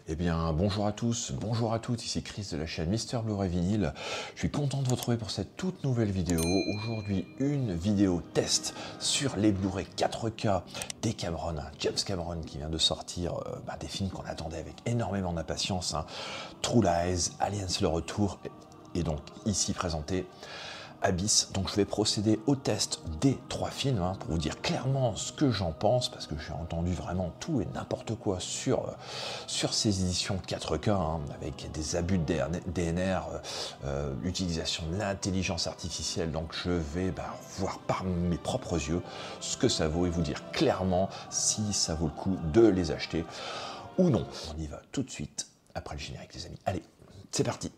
Eh bien, bonjour à tous, bonjour à toutes, ici Chris de la chaîne Mister Blu-ray Vinyl. Je suis content de vous retrouver pour cette toute nouvelle vidéo. Aujourd'hui, une vidéo test sur les Blu-ray 4K des Cameron, James Cameron qui vient de sortir des films qu'on attendait avec énormément d'impatience. True Lies, Aliens le retour, et donc ici présenté Abyss. Donc je vais procéder au test des 3 films pour vous dire clairement ce que j'en pense, parce que j'ai entendu vraiment tout et n'importe quoi sur ces éditions 4K, avec des abus de DNR, l'utilisation de l'intelligence artificielle. Donc je vais voir par mes propres yeux ce que ça vaut et vous dire clairement si ça vaut le coup de les acheter ou non. On y va tout de suite après le générique, les amis. Allez, c'est parti.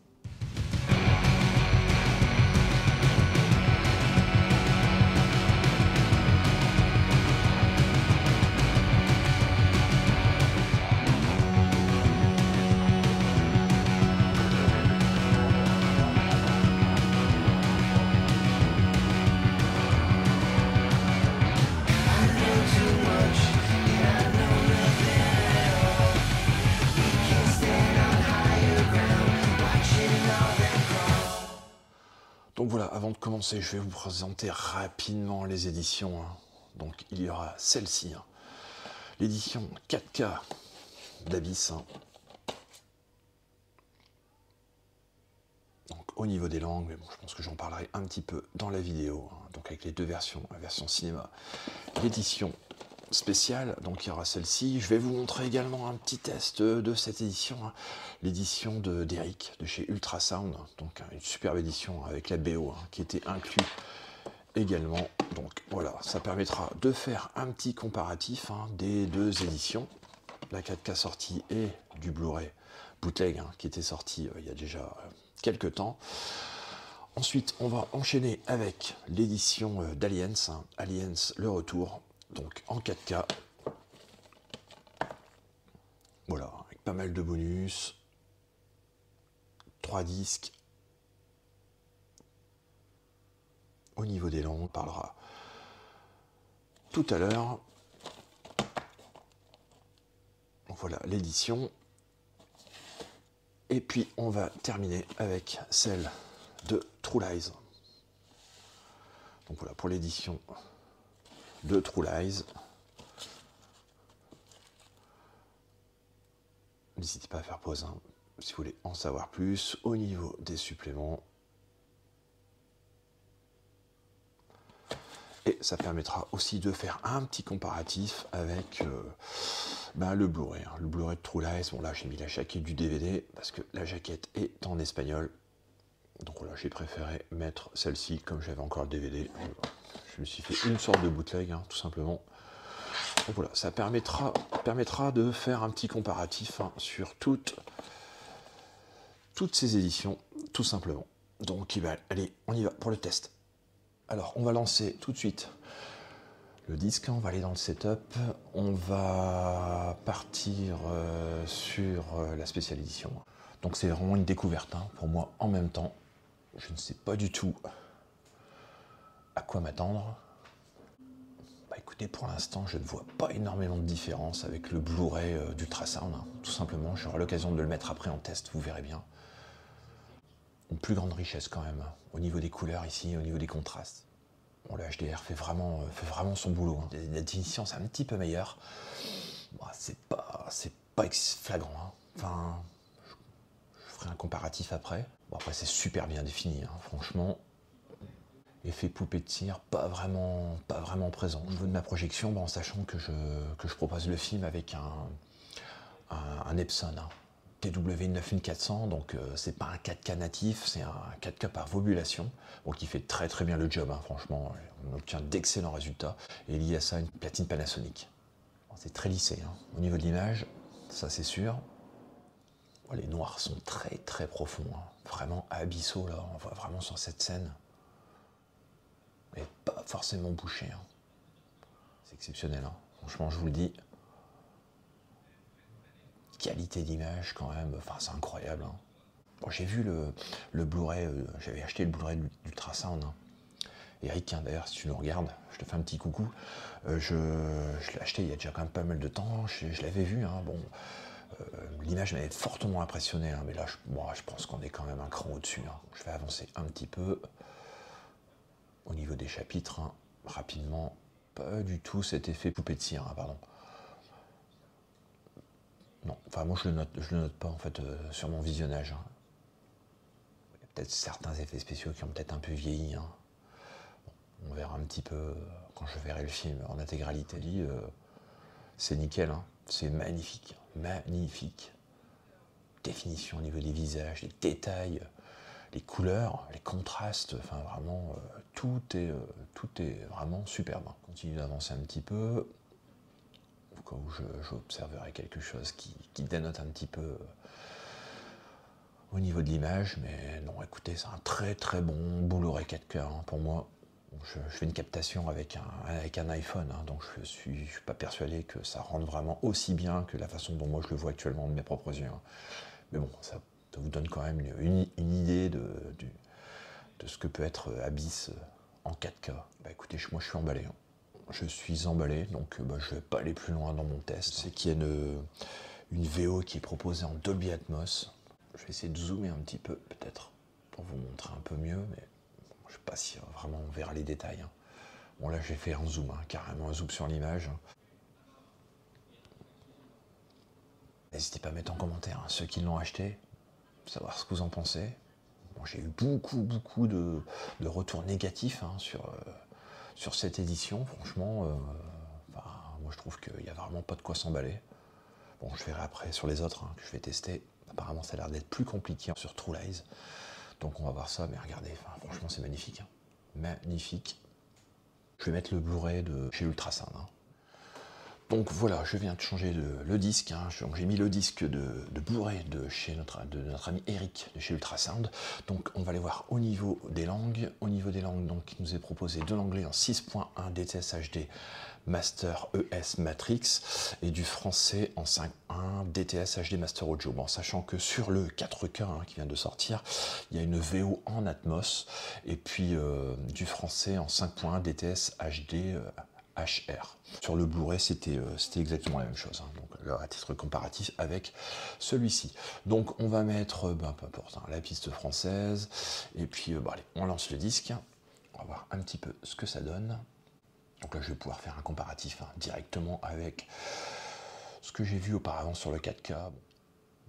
Donc voilà, avant de commencer, je vais vous présenter rapidement les éditions. Donc il y aura celle-ci, l'édition 4K d'Abyss. Donc au niveau des langues, mais bon, je pense que j'en parlerai un petit peu dans la vidéo. Donc avec les deux versions, la version cinéma, l'édition spéciale, donc il y aura celle-ci. Je vais vous montrer également un petit test de cette édition, l'édition d'Eric de chez Ultrasound, donc une superbe édition avec la BO qui était inclus également. Donc voilà, ça permettra de faire un petit comparatif des deux éditions, la 4K sortie et du Blu-ray bootleg qui était sorti il y a déjà quelques temps. Ensuite, on va enchaîner avec l'édition d'Aliens, Aliens le retour, donc en 4K. Voilà, avec pas mal de bonus, 3 disques. Au niveau des langues, on parlera tout à l'heure. Voilà l'édition. Et puis on va terminer avec celle de True Lies. Donc voilà pour l'édition de True Lies. N'hésitez pas à faire pause si vous voulez en savoir plus. Au niveau des suppléments, et ça permettra aussi de faire un petit comparatif avec le Blu-ray. Le Blu-ray de True Lies, bon là j'ai mis la jaquette du DVD parce que la jaquette est en espagnol. Donc voilà, j'ai préféré mettre celle-ci comme j'avais encore le DVD. Je me suis fait une sorte de bootleg, tout simplement. Donc voilà, ça permettra de faire un petit comparatif sur toutes ces éditions, tout simplement. Donc allez, on y va pour le test. Alors, on va lancer tout de suite le disque, on va aller dans le setup, on va partir sur la spéciale édition. Donc c'est vraiment une découverte pour moi en même temps. Je ne sais pas du tout à quoi m'attendre. Écoutez, pour l'instant, je ne vois pas énormément de différence avec le Blu-ray d'Ultrasound. Tout simplement, j'aurai l'occasion de le mettre après en test, vous verrez bien. Une plus grande richesse quand même, au niveau des couleurs ici, au niveau des contrastes. Bon, le HDR fait vraiment son boulot. La définition, c'est un petit peu meilleur. Bon, c'est pas flagrant. Enfin, je ferai un comparatif après. Bon, après, c'est super bien défini, franchement. Effet poupée de cire, pas vraiment présent. Au niveau de ma projection, en sachant que je propose le film avec un Epson TW9400, donc c'est pas un 4K natif, c'est un 4K par vobulation, donc il fait très très bien le job, franchement, on obtient d'excellents résultats, et lié à ça une platine Panasonic. C'est très lissé, au niveau de l'image, ça c'est sûr. Les noirs sont très très profonds, vraiment abyssaux là, on voit vraiment sur cette scène. Mais pas forcément bouché. C'est exceptionnel, franchement, je vous le dis. Qualité d'image quand même, c'est incroyable. Bon, j'ai vu le Blu-ray, j'avais acheté le Blu-ray d'Ultrasound. Eric, d'ailleurs, si tu nous regardes, je te fais un petit coucou. Je l'ai acheté il y a déjà quand même pas mal de temps, je l'avais vu, l'image m'avait fortement impressionné, hein, mais là, je pense qu'on est quand même un cran au-dessus. Hein. Je vais avancer un petit peu au niveau des chapitres, hein, rapidement. Pas du tout cet effet poupée de cire, hein, pardon. Non, enfin moi je le note pas en fait sur mon visionnage. Hein. Il y a peut-être certains effets spéciaux qui ont peut-être un peu vieilli. Hein. Bon, on verra un petit peu quand je verrai le film en intégralité. C'est nickel, hein. C'est magnifique, magnifique. Définition au niveau des visages, les détails, les couleurs, les contrastes, enfin vraiment tout est vraiment superbe. Hein. Continue d'avancer un petit peu. Au cas où j'observerai quelque chose qui dénote un petit peu au niveau de l'image, mais non, écoutez, c'est un très très bon Blu-ray 4K hein, pour moi. Je fais une captation avec un iPhone, hein, donc je suis pas persuadé que ça rende vraiment aussi bien que la façon dont moi je le vois actuellement de mes propres yeux. Hein. Mais bon, ça vous donne quand même une idée de ce que peut être Abyss en 4K. Bah écoutez, moi je suis emballé. Hein. Je suis emballé, donc je ne vais pas aller plus loin dans mon test. C'est qu'il y a une VO qui est proposée en Dolby Atmos. Je vais essayer de zoomer un petit peu, peut-être, pour vous montrer un peu mieux, mais je ne sais pas si vraiment on verra les détails. Hein. Bon là j'ai fait un zoom, hein, carrément un zoom sur l'image. N'hésitez pas à mettre en commentaire hein, ceux qui l'ont acheté, savoir ce que vous en pensez. Bon, j'ai eu beaucoup de retours négatifs hein, sur cette édition, franchement, moi je trouve qu'il n'y a vraiment pas de quoi s'emballer. Bon, je verrai après sur les autres hein, que je vais tester. Apparemment, ça a l'air d'être plus compliqué sur True Lies. Donc on va voir ça, mais regardez, franchement c'est magnifique. Hein. Magnifique. Je vais mettre le Blu-ray de chez Ultrasound. Hein. Donc voilà, je viens de changer le disque. Hein. Donc j'ai mis le disque de Blu-ray de notre ami Eric de chez Ultrasound. Donc on va aller voir au niveau des langues. Au niveau des langues, donc, il nous est proposé de l'anglais en 6.1 DTS HD Master ES Matrix et du français en 5.1 DTS HD Master Audio. Bon, sachant que sur le 4K hein, qui vient de sortir, il y a une VO en Atmos et puis du français en 5.1 DTS HD HR. Sur le Blu-ray, c'était exactement la même chose. Hein, donc, à titre comparatif avec celui-ci. Donc, on va mettre, peu importe, hein, la piste française. Et puis, allez, on lance le disque. On va voir un petit peu ce que ça donne. Donc là, je vais pouvoir faire un comparatif hein, directement avec ce que j'ai vu auparavant sur le 4K.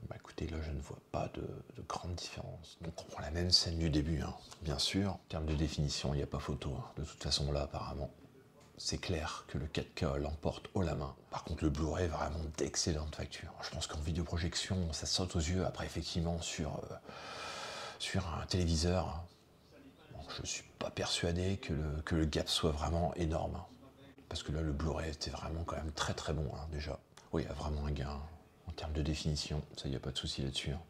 Bah, écoutez, là, je ne vois pas de grande différence. Donc, on prend la même scène du début, hein, bien sûr. En termes de définition, il n'y a pas photo. Hein. De toute façon, là, apparemment, c'est clair que le 4K l'emporte haut la main. Par contre, le Blu-ray est vraiment d'excellente facture. Je pense qu'en vidéoprojection, ça saute aux yeux. Après, effectivement, sur un téléviseur, bon, je ne suis pas persuadé que le gap soit vraiment énorme. Hein. Parce que là, le Blu-ray était vraiment quand même très très bon, hein, déjà. Oui, il y a vraiment un gain en termes de définition. Ça, il n'y a pas de souci là-dessus. Hein.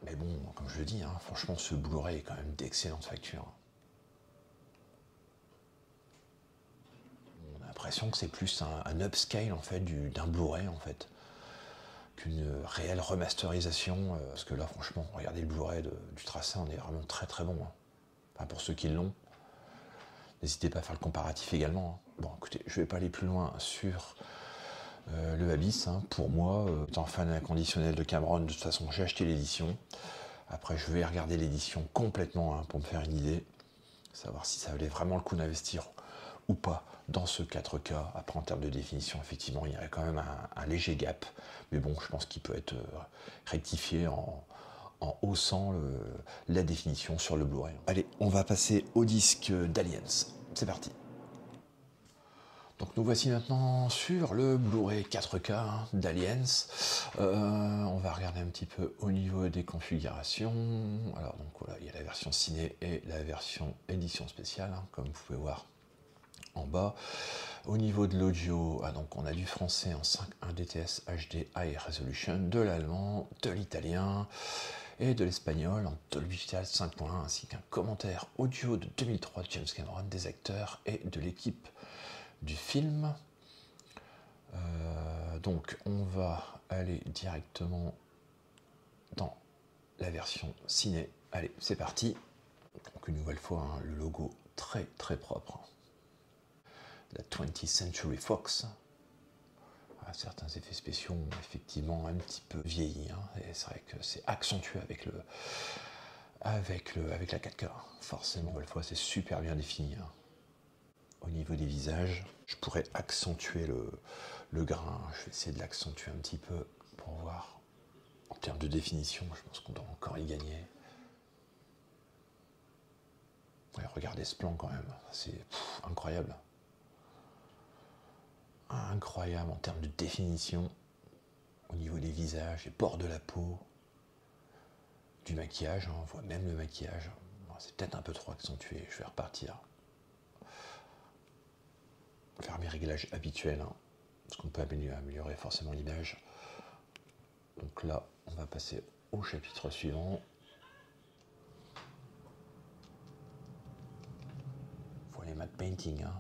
Mais bon, comme je le dis, hein, franchement, ce Blu-ray est quand même d'excellente facture. On a l'impression que c'est plus un upscale en fait d'un Blu-ray en fait qu'une réelle remasterisation. Parce que là, franchement, regardez le Blu-ray du tracé, on est vraiment très très bon. Hein. Enfin, pour ceux qui l'ont, n'hésitez pas à faire le comparatif également. Hein. Bon, écoutez, je ne vais pas aller plus loin sur le Abyss. Hein. Pour moi, étant fan inconditionnel de Cameron, de toute façon, j'ai acheté l'édition. Après, je vais regarder l'édition complètement hein, pour me faire une idée, savoir si ça valait vraiment le coup d'investir ou pas dans ce 4K. Après, en termes de définition, effectivement, il y aurait quand même un léger gap. Mais bon, je pense qu'il peut être rectifié en haussant la définition sur le Blu-ray. Allez, on va passer au disque d'Aliens. C'est parti. Donc nous voici maintenant sur le Blu-ray 4K hein, d'Aliens. On va regarder un petit peu au niveau des configurations. Alors donc voilà, il y a la version ciné et la version édition spéciale, hein, comme vous pouvez voir en bas. Au niveau de l'audio, donc on a du français en 5.1 DTS HD High Resolution, de l'allemand, de l'italien et de l'espagnol en Dolby Digital 5.1, ainsi qu'un commentaire audio de 2003 de James Cameron, des acteurs et de l'équipe du film. Donc on va aller directement dans la version ciné. Allez, c'est parti. Donc une nouvelle fois, hein, le logo très très propre. La 20th Century Fox. Certains effets spéciaux ont effectivement un petit peu vieilli, hein, et c'est vrai que c'est accentué avec la 4K. Forcément, une fois, c'est super bien défini. Hein. Au niveau des visages, je pourrais accentuer le grain. Je vais essayer de l'accentuer un petit peu pour voir. En termes de définition, je pense qu'on doit encore y gagner. Ouais, regardez ce plan quand même, c'est incroyable. Incroyable en termes de définition, au niveau des visages, les bords de la peau, du maquillage, hein, on voit même le maquillage. C'est peut-être un peu trop accentué, je vais repartir. Faire mes réglages habituels, hein, parce qu'on peut améliorer forcément l'image. Donc là, on va passer au chapitre suivant. Voilà les matte painting, hein.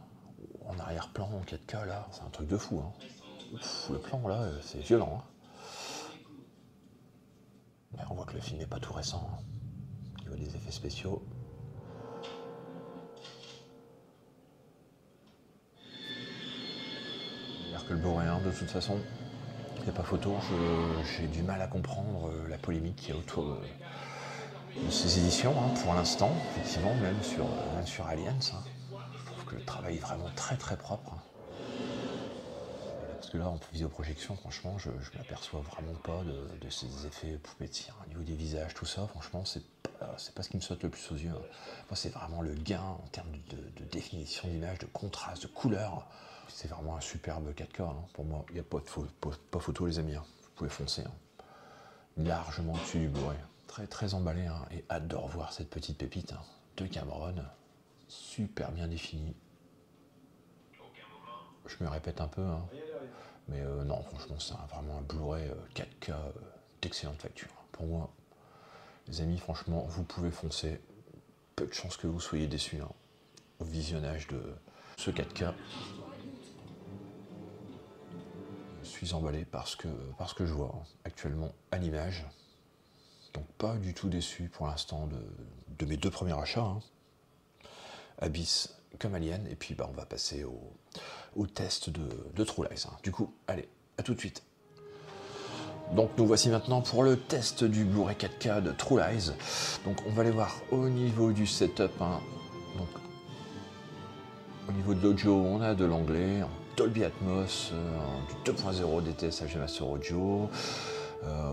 En arrière-plan, en 4K, là, c'est un truc de fou. Hein. Ouf, le plan, là, c'est violent. Hein. Mais on voit que le film n'est pas tout récent. Hein. Au niveau des effets spéciaux. C'est-à-dire que le Blu-ray, de toute façon, il n'y a pas photo. J'ai du mal à comprendre la polémique qu'il y a autour de ces éditions, hein, pour l'instant, effectivement, même sur Aliens. Hein. Je trouve que le travail est vraiment très très propre. Hein. Parce que là, en visioprojection, franchement, je m'aperçois vraiment pas de ces effets poupées de cire. Au niveau des visages, tout ça, franchement, c'est pas ce qui me saute le plus aux yeux. Hein. Moi, c'est vraiment le gain en termes de définition d'image, de contraste, de couleur. C'est vraiment un superbe 4K. Hein. Pour moi, il n'y a pas photo, les amis. Hein. Vous pouvez foncer. Hein. Largement au-dessus du Blu-ray. Très très emballé, hein, et hâte de revoir cette petite pépite, hein, de Cameron. Super bien définie. Je me répète un peu, hein. Mais non, franchement, c'est vraiment un Blu-ray 4K d'excellente facture. Pour moi, les amis, franchement, vous pouvez foncer. Peu de chances que vous soyez déçus, hein, au visionnage de ce 4K. Je suis emballé parce que je vois, hein, actuellement à l'image. Donc pas du tout déçu pour l'instant de mes 2 premiers achats. Hein. Abyss comme Alien. Et puis on va passer au test de True Lies. Hein. Du coup, allez, à tout de suite. Donc nous voici maintenant pour le test du Blu-ray 4K de True Lies. Donc on va aller voir au niveau du setup. Hein. Donc, au niveau de l'audio, on a de l'anglais en Dolby Atmos, du 2.0 DTS HD Master Audio,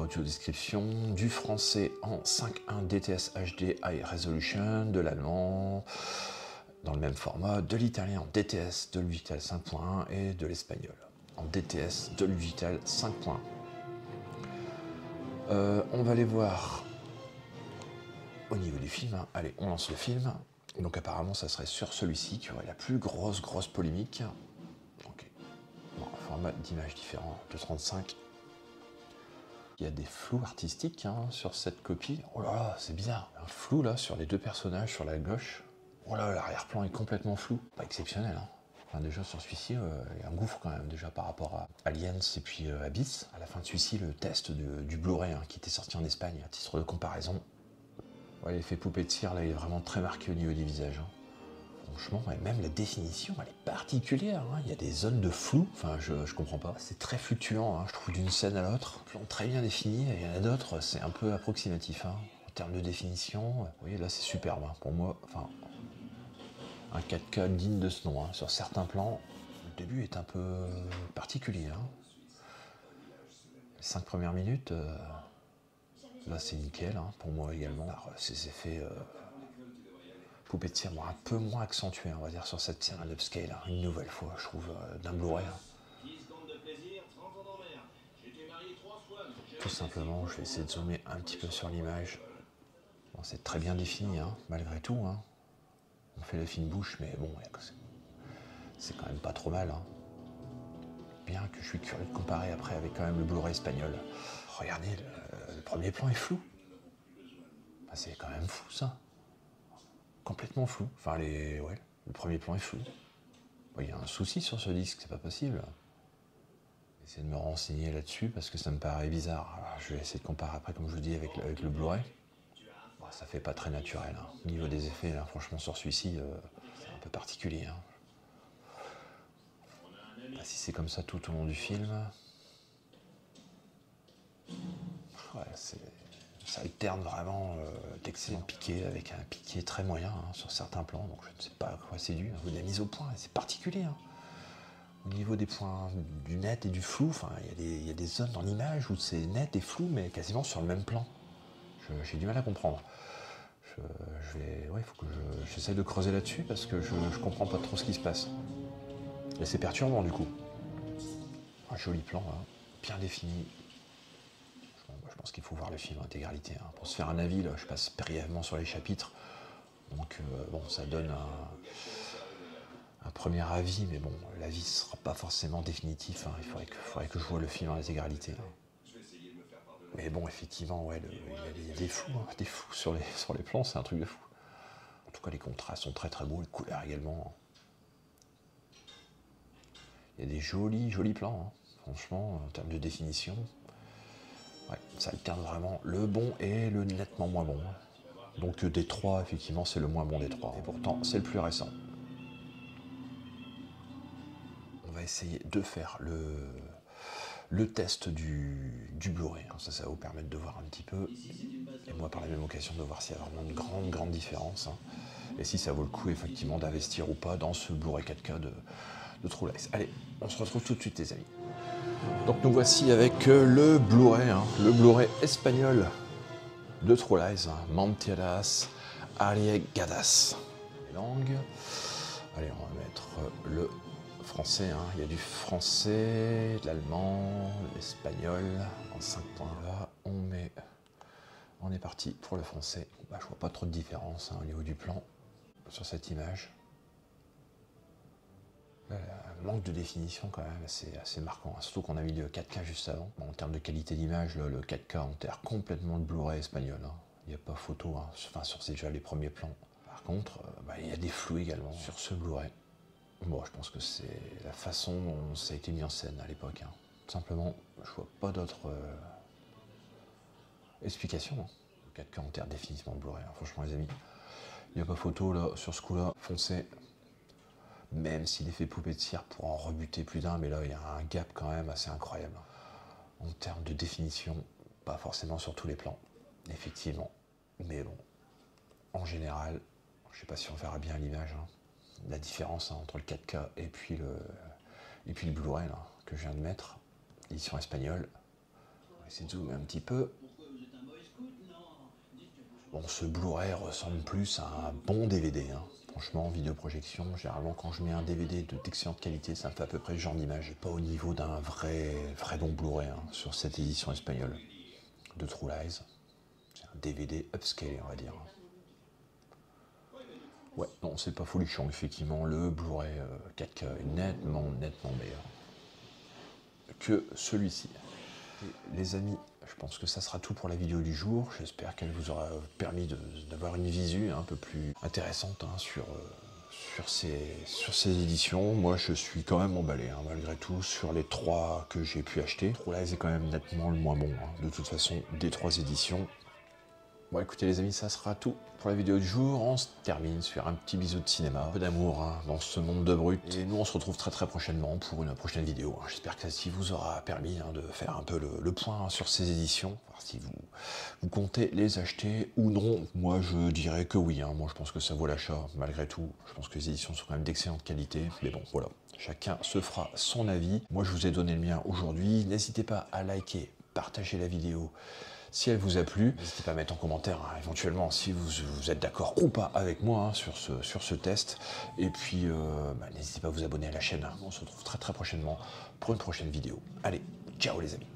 audio description, du français en 5.1 DTS HD High Resolution, de l'allemand dans le même format, de l'italien en DTS Dolby Digital 5.1 et de l'espagnol en DTS Dolby Digital 5.1. On va aller voir au niveau du film. Hein. Allez, on lance le film. Donc apparemment, ça serait sur celui-ci qu'il y aurait la plus grosse polémique. Ok. Bon, un format d'image différent de 35. Il y a des flous artistiques, hein, sur cette copie. Oh là là, c'est bizarre. Un flou là sur les 2 personnages sur la gauche. Oh là, l'arrière-plan est complètement flou. Pas exceptionnel, hein. Enfin, déjà sur celui-ci, il y a un gouffre quand même, déjà par rapport à Aliens et puis Abyss. À la fin de celui-ci, le test du Blu-ray, hein, qui était sorti en Espagne, à titre de comparaison. Ouais, l'effet poupée de cire là, il est vraiment très marqué au niveau des visages. Hein. Franchement, ouais, même la définition, elle est particulière. Hein. Il y a des zones de flou, enfin, je comprends pas. C'est très fluctuant, hein, je trouve, d'une scène à l'autre. Plan très bien défini, et il y en a d'autres, c'est un peu approximatif. Hein. En termes de définition, vous voyez, là, c'est superbe. Hein. Pour moi, enfin, un 4K digne de ce nom. Hein. Sur certains plans, le début est un peu particulier. Hein. Les 5 premières minutes, là, c'est nickel, hein, pour moi également. Alors, ces effets... poupée de cire, un peu moins accentué, on va dire, sur cette scène à l'upscale, hein, une nouvelle fois, je trouve, d'un Blu-ray. Hein. Tout simplement, je vais essayer de zoomer un petit peu sur l'image. Bon, c'est très bien défini, hein, malgré tout. Hein. On fait la fine bouche, mais bon, c'est quand même pas trop mal. Hein. Bien que je suis curieux de comparer après avec quand même le Blu-ray espagnol. Regardez, le premier plan est flou. Bah, c'est quand même fou, ça. Complètement flou. Enfin, le premier plan est flou. Il y a un souci sur ce disque, c'est pas possible. Essayer de me renseigner là-dessus parce que ça me paraît bizarre. Alors, je vais essayer de comparer après, comme je vous dis, avec le Blu-ray. Bon, ça fait pas très naturel. Hein. Au niveau des effets, là, franchement, sur celui-ci, c'est un peu particulier. Hein. Si c'est comme ça tout au long du film, ouais, ça alterne vraiment d'excellents piqués avec un piqué très moyen sur certains plans, donc je ne sais pas à quoi c'est dû. Vous la mise au point, c'est particulier. Au niveau des points du net et du flou, il y a des zones dans l'image où c'est net et flou, mais quasiment sur le même plan. J'ai du mal à comprendre. Il faut que j'essaye de creuser là-dessus parce que je comprends pas trop ce qui se passe. Et c'est perturbant du coup. Un joli plan, hein, bien défini. Je pense qu'il faut voir le film en intégralité. Pour se faire un avis, là, je passe brièvement sur les chapitres. Donc bon, ça donne un premier avis, mais bon, l'avis ne sera pas forcément définitif. Il faudrait que je vois le film en intégralité. Mais bon, effectivement, ouais, il y a des flous, des flous sur les plans, c'est un truc de fou. En tout cas, les contrastes sont très très beaux, les couleurs également. Il y a des jolis plans, franchement, en termes de définition. Ouais, ça alterne vraiment le bon et le nettement moins bon. Donc des trois, effectivement, c'est le moins bon des trois. Et pourtant, c'est le plus récent. On va essayer de faire le test du Blu-ray. Ça va vous permettre de voir un petit peu. Et moi, par la même occasion, de voir s'il y a vraiment une grande différence. Et si ça vaut le coup, effectivement, d'investir ou pas dans ce Blu-ray 4K de True Lies. Allez, on se retrouve tout de suite, les amis. Donc nous voici avec le Blu-ray espagnol de True Lies, Mentiras Arriesgadas. Les langues. Allez, on va mettre le français, il y a du français, de l'allemand, de l'espagnol, en 5 points. Là, on est parti pour le français. Je vois pas trop de différence au niveau du plan sur cette image. Un manque de définition quand même assez marquant, surtout qu'on a mis le 4K juste avant. En termes de qualité d'image, le 4K enterre complètement le Blu-ray espagnol. Il n'y a pas photo, sur déjà les premiers plans. Par contre, il y a des flous également sur ce Blu-ray. Bon, je pense que c'est la façon dont ça a été mis en scène à l'époque. Tout simplement, je vois pas d'autre explication. Le 4K enterre définitivement le Blu-ray. Franchement, les amis, il n'y a pas photo là sur ce coup-là. Foncez. Même si l'effet poupée de cire pour en rebuter plus d'un, mais là il y a un gap quand même assez incroyable. En termes de définition, pas forcément sur tous les plans, effectivement. Mais bon, en général, je sais pas si on verra bien à l'image, la différence entre le 4K et puis le Blu-ray que je viens de mettre, édition espagnole. On va essayer de zoomer un petit peu. Bon, ce Blu-ray ressemble plus à un bon DVD. Franchement, en vidéoprojection, généralement quand je mets un DVD d'excellente qualité, ça me fait à peu près ce genre d'image. Pas au niveau d'un vrai bon Blu-ray sur cette édition espagnole de True Lies. C'est un DVD upscale, on va dire. Ouais, non, c'est pas folichon, effectivement. Le Blu-ray 4K est nettement meilleur que celui-ci. Les amis, je pense que ça sera tout pour la vidéo du jour. J'espère qu'elle vous aura permis d'avoir une visu un peu plus intéressante sur ces éditions. Moi, je suis quand même emballé, malgré tout, sur les 3 que j'ai pu acheter. True Lies est quand même nettement le moins bon, de toute façon, des 3 éditions. Bon, écoutez les amis, ça sera tout pour la vidéo du jour. On se termine sur un petit bisou de cinéma, un peu d'amour dans ce monde de brut. Et nous, on se retrouve très prochainement pour une prochaine vidéo. J'espère que celle-ci vous aura permis de faire un peu le point sur ces éditions, voir si vous comptez les acheter ou non. Moi, je dirais que oui. Moi, je pense que ça vaut l'achat, malgré tout. Je pense que les éditions sont quand même d'excellente qualité. Mais bon, voilà. Chacun se fera son avis. Moi, je vous ai donné le mien aujourd'hui. N'hésitez pas à liker, partager la vidéo si elle vous a plu. N'hésitez pas à mettre en commentaire éventuellement si vous êtes d'accord ou pas avec moi sur ce test. Et puis n'hésitez pas à vous abonner à la chaîne. On se retrouve très prochainement pour une prochaine vidéo. Allez, ciao les amis.